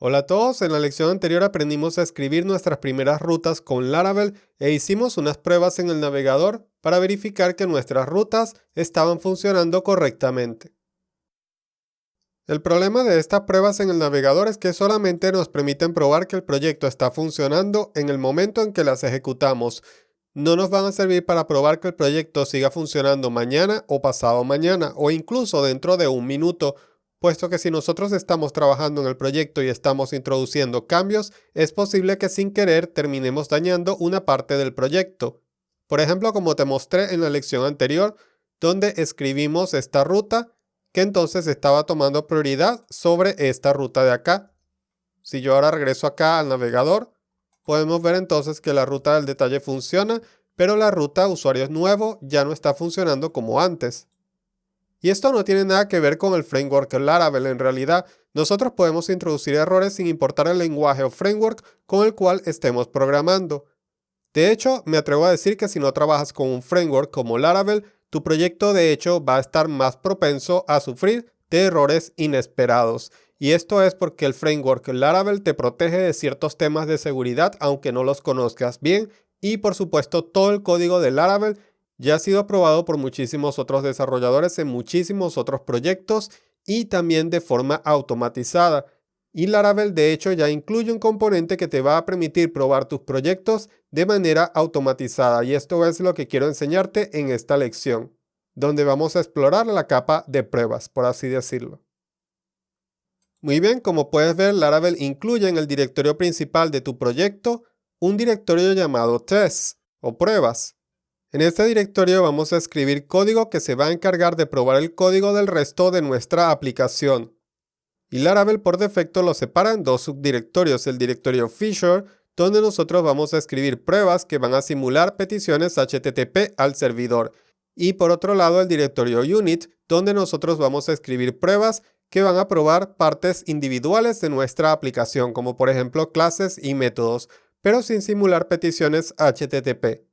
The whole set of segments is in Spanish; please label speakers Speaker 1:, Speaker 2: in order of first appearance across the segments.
Speaker 1: Hola a todos, en la lección anterior aprendimos a escribir nuestras primeras rutas con Laravel e hicimos unas pruebas en el navegador para verificar que nuestras rutas estaban funcionando correctamente. El problema de estas pruebas en el navegador es que solamente nos permiten probar que el proyecto está funcionando en el momento en que las ejecutamos. No nos van a servir para probar que el proyecto siga funcionando mañana o pasado mañana o incluso dentro de un minuto, puesto que si nosotros estamos trabajando en el proyecto y estamos introduciendo cambios, es posible que sin querer terminemos dañando una parte del proyecto. Por ejemplo, como te mostré en la lección anterior, donde escribimos esta ruta, que entonces estaba tomando prioridad sobre esta ruta de acá. Si yo ahora regreso acá al navegador, podemos ver entonces que la ruta del detalle funciona, pero la ruta usuarios nuevo ya no está funcionando como antes. Y esto no tiene nada que ver con el framework Laravel. En realidad, nosotros podemos introducir errores sin importar el lenguaje o framework con el cual estemos programando. De hecho, me atrevo a decir que si no trabajas con un framework como Laravel, tu proyecto de hecho va a estar más propenso a sufrir de errores inesperados. Y esto es porque el framework Laravel te protege de ciertos temas de seguridad aunque no los conozcas bien. Y por supuesto, todo el código de Laravel ya ha sido aprobado por muchísimos otros desarrolladores en muchísimos otros proyectos y también de forma automatizada. Y Laravel de hecho ya incluye un componente que te va a permitir probar tus proyectos de manera automatizada, y esto es lo que quiero enseñarte en esta lección, donde vamos a explorar la capa de pruebas, por así decirlo. Muy bien, como puedes ver, Laravel incluye en el directorio principal de tu proyecto un directorio llamado tests o pruebas. En este directorio vamos a escribir código que se va a encargar de probar el código del resto de nuestra aplicación. Y Laravel por defecto lo separa en dos subdirectorios, el directorio Feature, donde nosotros vamos a escribir pruebas que van a simular peticiones HTTP al servidor. Y por otro lado el directorio Unit, donde nosotros vamos a escribir pruebas que van a probar partes individuales de nuestra aplicación, como por ejemplo clases y métodos, pero sin simular peticiones HTTP.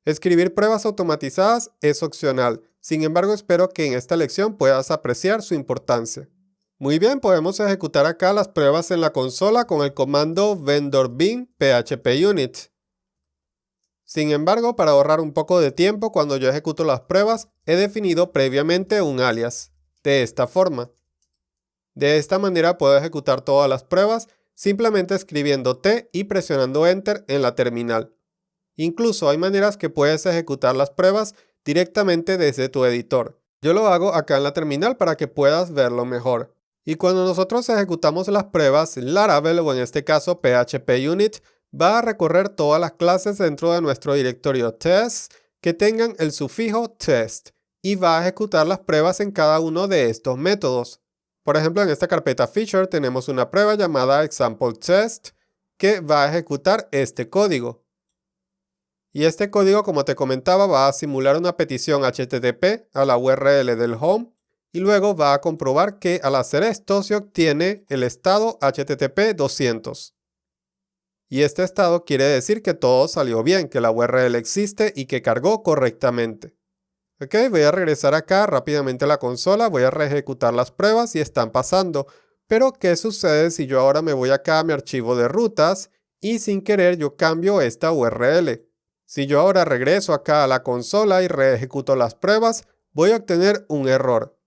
Speaker 1: Escribir pruebas automatizadas es opcional, sin embargo espero que en esta lección puedas apreciar su importancia. Muy bien, podemos ejecutar acá las pruebas en la consola con el comando vendor bin phpunit. Sin embargo, para ahorrar un poco de tiempo cuando yo ejecuto las pruebas, he definido previamente un alias, de esta forma. De esta manera puedo ejecutar todas las pruebas simplemente escribiendo T y presionando Enter en la terminal. Incluso hay maneras que puedes ejecutar las pruebas directamente desde tu editor. Yo lo hago acá en la terminal para que puedas verlo mejor. Y cuando nosotros ejecutamos las pruebas, Laravel, o en este caso phpunit, va a recorrer todas las clases dentro de nuestro directorio tests que tengan el sufijo test y va a ejecutar las pruebas en cada uno de estos métodos. Por ejemplo, en esta carpeta feature tenemos una prueba llamada example test que va a ejecutar este código. Y este código, como te comentaba, va a simular una petición HTTP a la URL del home y luego va a comprobar que al hacer esto se obtiene el estado HTTP 200. Y este estado quiere decir que todo salió bien, que la URL existe y que cargó correctamente. Ok, voy a regresar acá rápidamente a la consola, voy a reejecutar las pruebas y están pasando. Pero, ¿qué sucede si yo ahora me voy acá a mi archivo de rutas y sin querer yo cambio esta URL? Si yo ahora regreso acá a la consola y reejecuto las pruebas, voy a obtener un error.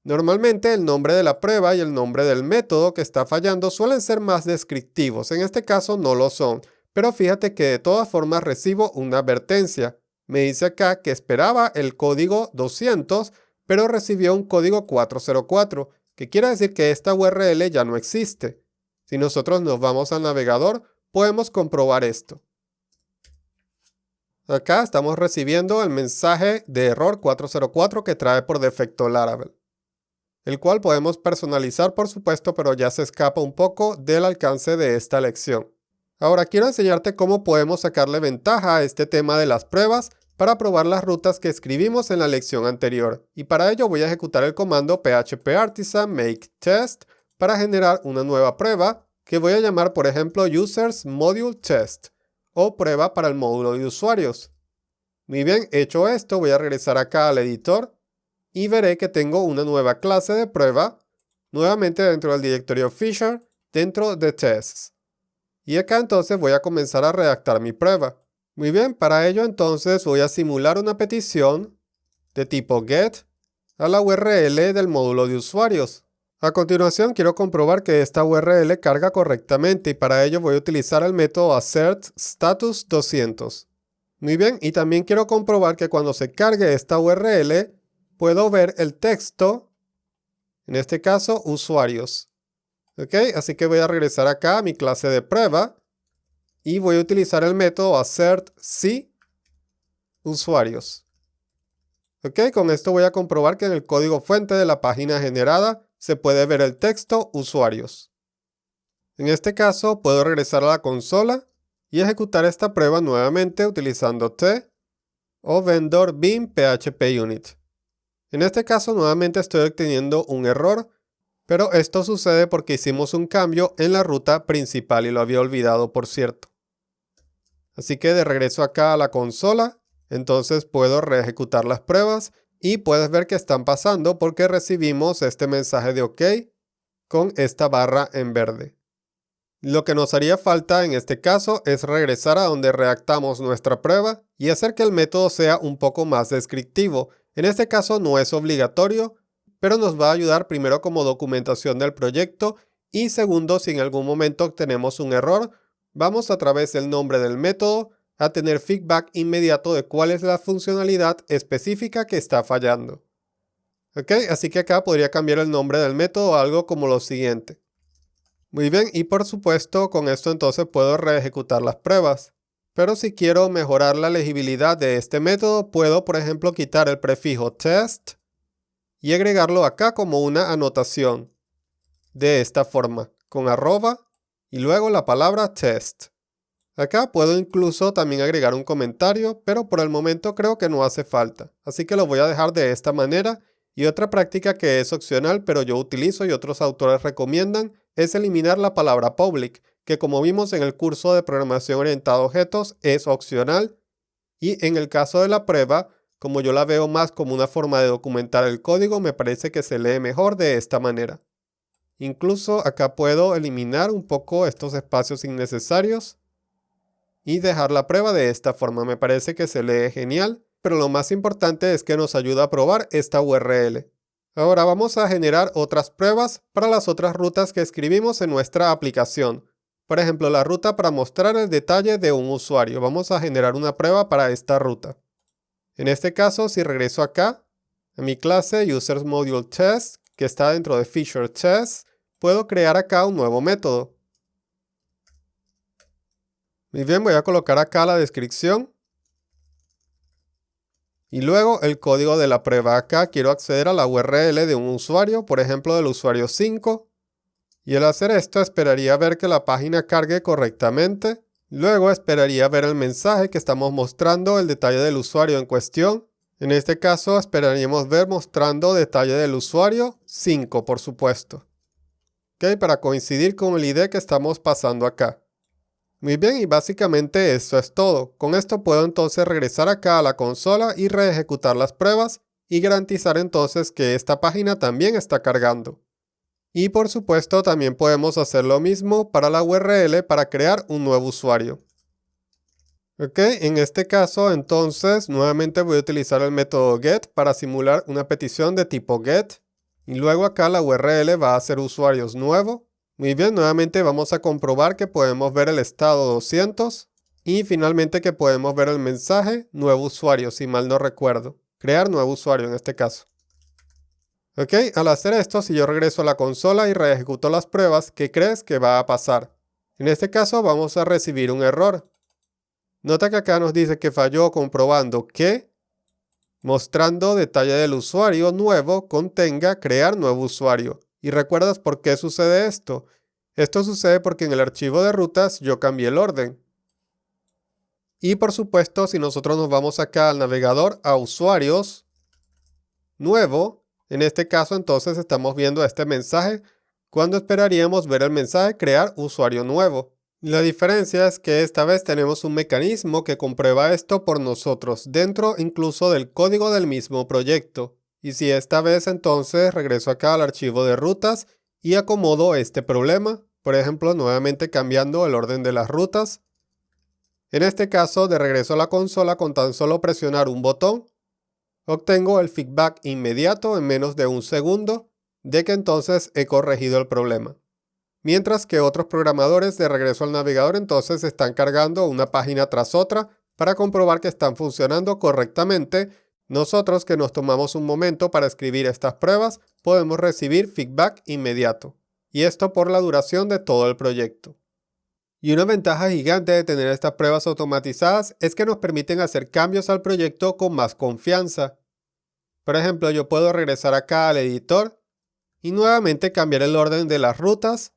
Speaker 1: Normalmente el nombre de la prueba y el nombre del método que está fallando suelen ser más descriptivos, en este caso no lo son, pero fíjate que de todas formas recibo una advertencia. Me dice acá que esperaba el código 200, pero recibió un código 404, que quiere decir que esta URL ya no existe. Si nosotros nos vamos al navegador, podemos comprobar esto. Acá estamos recibiendo el mensaje de error 404 que trae por defecto Laravel, el cual podemos personalizar por supuesto, pero ya se escapa un poco del alcance de esta lección. Ahora quiero enseñarte cómo podemos sacarle ventaja a este tema de las pruebas para probar las rutas que escribimos en la lección anterior, y para ello voy a ejecutar el comando phpartisan make test para generar una nueva prueba que voy a llamar por ejemplo users module test o prueba para el módulo de usuarios. Muy bien, hecho esto, voy a regresar acá al editor y veré que tengo una nueva clase de prueba nuevamente dentro del directorio feature dentro de tests. Y acá entonces voy a comenzar a redactar mi prueba. Muy bien, para ello entonces voy a simular una petición de tipo get a la URL del módulo de usuarios. A continuación quiero comprobar que esta URL carga correctamente y para ello voy a utilizar el método AssertStatus200. Muy bien, y también quiero comprobar que cuando se cargue esta URL puedo ver el texto, en este caso usuarios. ¿Ok? Así que voy a regresar acá a mi clase de prueba y voy a utilizar el método AssertSeUsuarios. ¿Ok? Con esto voy a comprobar que en el código fuente de la página generada se puede ver el texto usuarios. En este caso puedo regresar a la consola y ejecutar esta prueba nuevamente utilizando t o vendor bin php unit. En este caso nuevamente estoy obteniendo un error, pero esto sucede porque hicimos un cambio en la ruta principal y lo había olvidado, por cierto. Así que de regreso acá a la consola, entonces puedo reejecutar las pruebas y puedes ver que están pasando porque recibimos este mensaje de OK con esta barra en verde. Lo que nos haría falta en este caso es regresar a donde redactamos nuestra prueba y hacer que el método sea un poco más descriptivo. En este caso no es obligatorio, pero nos va a ayudar primero como documentación del proyecto y segundo, si en algún momento tenemos un error, vamos a través del nombre del método a tener feedback inmediato de cuál es la funcionalidad específica que está fallando. ¿Ok? Así que acá podría cambiar el nombre del método a algo como lo siguiente. Muy bien, y por supuesto con esto entonces puedo reejecutar las pruebas. Pero si quiero mejorar la legibilidad de este método, puedo por ejemplo quitar el prefijo test y agregarlo acá como una anotación. De esta forma, con arroba y luego la palabra test. Acá puedo incluso también agregar un comentario, pero por el momento creo que no hace falta. Así que lo voy a dejar de esta manera. Y otra práctica que es opcional, pero yo utilizo y otros autores recomiendan, es eliminar la palabra public, que como vimos en el curso de programación orientada a objetos, es opcional. Y en el caso de la prueba, como yo la veo más como una forma de documentar el código, me parece que se lee mejor de esta manera. Incluso acá puedo eliminar un poco estos espacios innecesarios y dejar la prueba de esta forma. Me parece que se lee genial, pero lo más importante es que nos ayuda a probar esta URL. Ahora vamos a generar otras pruebas para las otras rutas que escribimos en nuestra aplicación. Por ejemplo, la ruta para mostrar el detalle de un usuario. Vamos a generar una prueba para esta ruta. En este caso, si regreso acá, a mi clase UsersModuleTest, que está dentro de FeatureTest, puedo crear acá un nuevo método. Muy bien, voy a colocar acá la descripción. Y luego el código de la prueba. Acá quiero acceder a la URL de un usuario, por ejemplo del usuario 5. Y al hacer esto esperaría ver que la página cargue correctamente. Luego esperaría ver el mensaje que estamos mostrando, el detalle del usuario en cuestión. En este caso esperaríamos ver mostrando detalle del usuario 5, por supuesto. ¿Ok? Para coincidir con el ID que estamos pasando acá. Muy bien, y básicamente esto es todo. Con esto puedo entonces regresar acá a la consola y reejecutar las pruebas y garantizar entonces que esta página también está cargando. Y por supuesto también podemos hacer lo mismo para la URL para crear un nuevo usuario. Ok, en este caso entonces nuevamente voy a utilizar el método get para simular una petición de tipo get. Y luego acá la URL va a ser usuarios nuevo. Muy bien, nuevamente vamos a comprobar que podemos ver el estado 200 y finalmente que podemos ver el mensaje nuevo usuario, si mal no recuerdo. Crear nuevo usuario en este caso. Ok, al hacer esto, si yo regreso a la consola y reejecuto las pruebas, ¿qué crees que va a pasar? En este caso vamos a recibir un error. Nota que acá nos dice que falló comprobando que mostrando detalle del usuario nuevo contenga crear nuevo usuario. ¿Y recuerdas por qué sucede esto? Esto sucede porque en el archivo de rutas yo cambié el orden. Y por supuesto, si nosotros nos vamos acá al navegador a usuarios, nuevo, en este caso entonces estamos viendo este mensaje cuando esperaríamos ver el mensaje crear usuario nuevo. La diferencia es que esta vez tenemos un mecanismo que comprueba esto por nosotros, dentro incluso del código del mismo proyecto. Y si esta vez entonces regreso acá al archivo de rutas y acomodo este problema, Por ejemplo, nuevamente cambiando el orden de las rutas. En este caso, de regreso a la consola, con tan solo presionar un botón, obtengo el feedback inmediato en menos de un segundo de que entonces he corregido el problema. Mientras que otros programadores de regreso al navegador entonces están cargando una página tras otra para comprobar que están funcionando correctamente. Nosotros, que nos tomamos un momento para escribir estas pruebas, podemos recibir feedback inmediato. Y esto por la duración de todo el proyecto. Y una ventaja gigante de tener estas pruebas automatizadas es que nos permiten hacer cambios al proyecto con más confianza. Por ejemplo, yo puedo regresar acá al editor y nuevamente cambiar el orden de las rutas,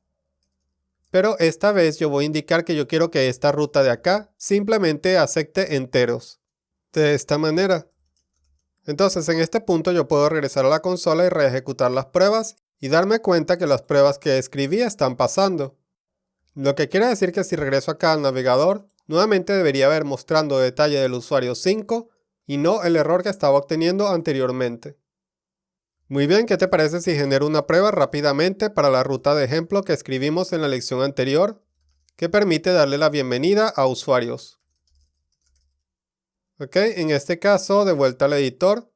Speaker 1: pero esta vez yo voy a indicar que yo quiero que esta ruta de acá simplemente acepte enteros. De esta manera. Entonces en este punto yo puedo regresar a la consola y reejecutar las pruebas y darme cuenta que las pruebas que escribí están pasando. Lo que quiere decir que si regreso acá al navegador, nuevamente debería ver mostrando detalle del usuario 5 y no el error que estaba obteniendo anteriormente. Muy bien, ¿qué te parece si genero una prueba rápidamente para la ruta de ejemplo que escribimos en la lección anterior, que permite darle la bienvenida a usuarios? Ok, en este caso, de vuelta al editor.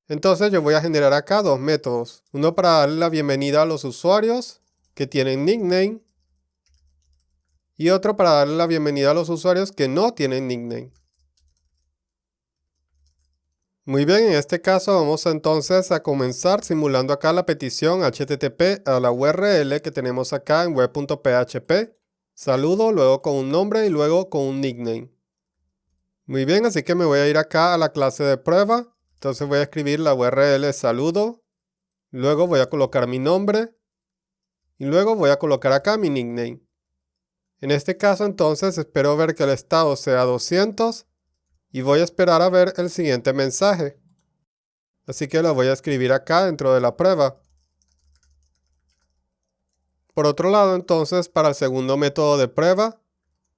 Speaker 1: Entonces yo voy a generar acá dos métodos. Uno para darle la bienvenida a los usuarios que tienen nickname. Y otro para darle la bienvenida a los usuarios que no tienen nickname. Muy bien, en este caso vamos entonces a comenzar simulando acá la petición HTTP a la URL que tenemos acá en web.php. Saludo, luego con un nombre y luego con un nickname. Muy bien, así que me voy a ir acá a la clase de prueba. Entonces voy a escribir la URL saludo. Luego voy a colocar mi nombre. Y luego voy a colocar acá mi nickname. En este caso entonces espero ver que el estado sea 200. Y voy a esperar a ver el siguiente mensaje. Así que lo voy a escribir acá dentro de la prueba. Por otro lado, entonces, para el segundo método de prueba,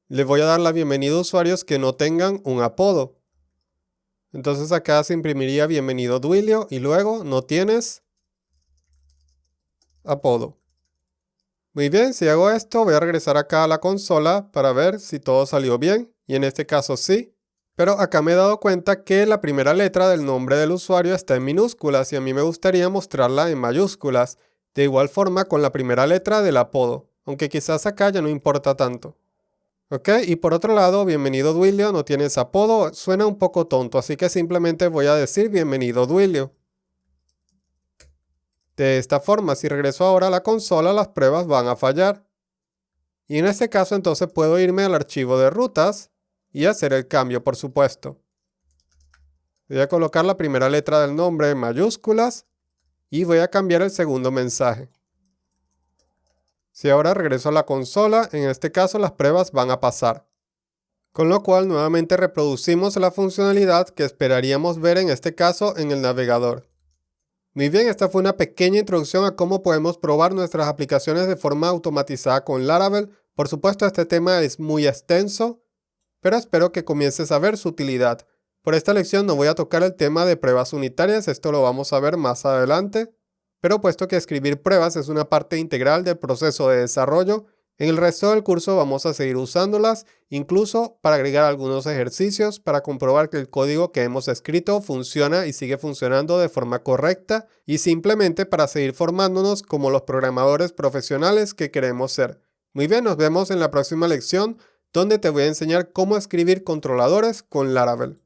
Speaker 1: le voy a dar la bienvenida a usuarios que no tengan un apodo. Entonces acá se imprimiría bienvenido Duilio y luego no tienes apodo. Muy bien, si hago esto, voy a regresar acá a la consola para ver si todo salió bien. Y en este caso sí. Pero acá me he dado cuenta que la primera letra del nombre del usuario está en minúsculas y a mí me gustaría mostrarla en mayúsculas. De igual forma con la primera letra del apodo, aunque quizás acá ya no importa tanto. Ok, y por otro lado, bienvenido Duilio, no tienes apodo, suena un poco tonto, así que simplemente voy a decir bienvenido Duilio. De esta forma, si regreso ahora a la consola, las pruebas van a fallar. Y en este caso entonces puedo irme al archivo de rutas y hacer el cambio, por supuesto. Voy a colocar la primera letra del nombre en mayúsculas y voy a cambiar el segundo mensaje. Si ahora regreso a la consola, en este caso las pruebas van a pasar. Con lo cual nuevamente reproducimos la funcionalidad que esperaríamos ver en este caso en el navegador. Muy bien, esta fue una pequeña introducción a cómo podemos probar nuestras aplicaciones de forma automatizada con Laravel. Por supuesto, este tema es muy extenso, pero espero que comiences a ver su utilidad. Por esta lección no voy a tocar el tema de pruebas unitarias, esto lo vamos a ver más adelante, pero puesto que escribir pruebas es una parte integral del proceso de desarrollo, en el resto del curso vamos a seguir usándolas, incluso para agregar algunos ejercicios para comprobar que el código que hemos escrito funciona y sigue funcionando de forma correcta y simplemente para seguir formándonos como los programadores profesionales que queremos ser. Muy bien, nos vemos en la próxima lección, donde te voy a enseñar cómo escribir controladores con Laravel.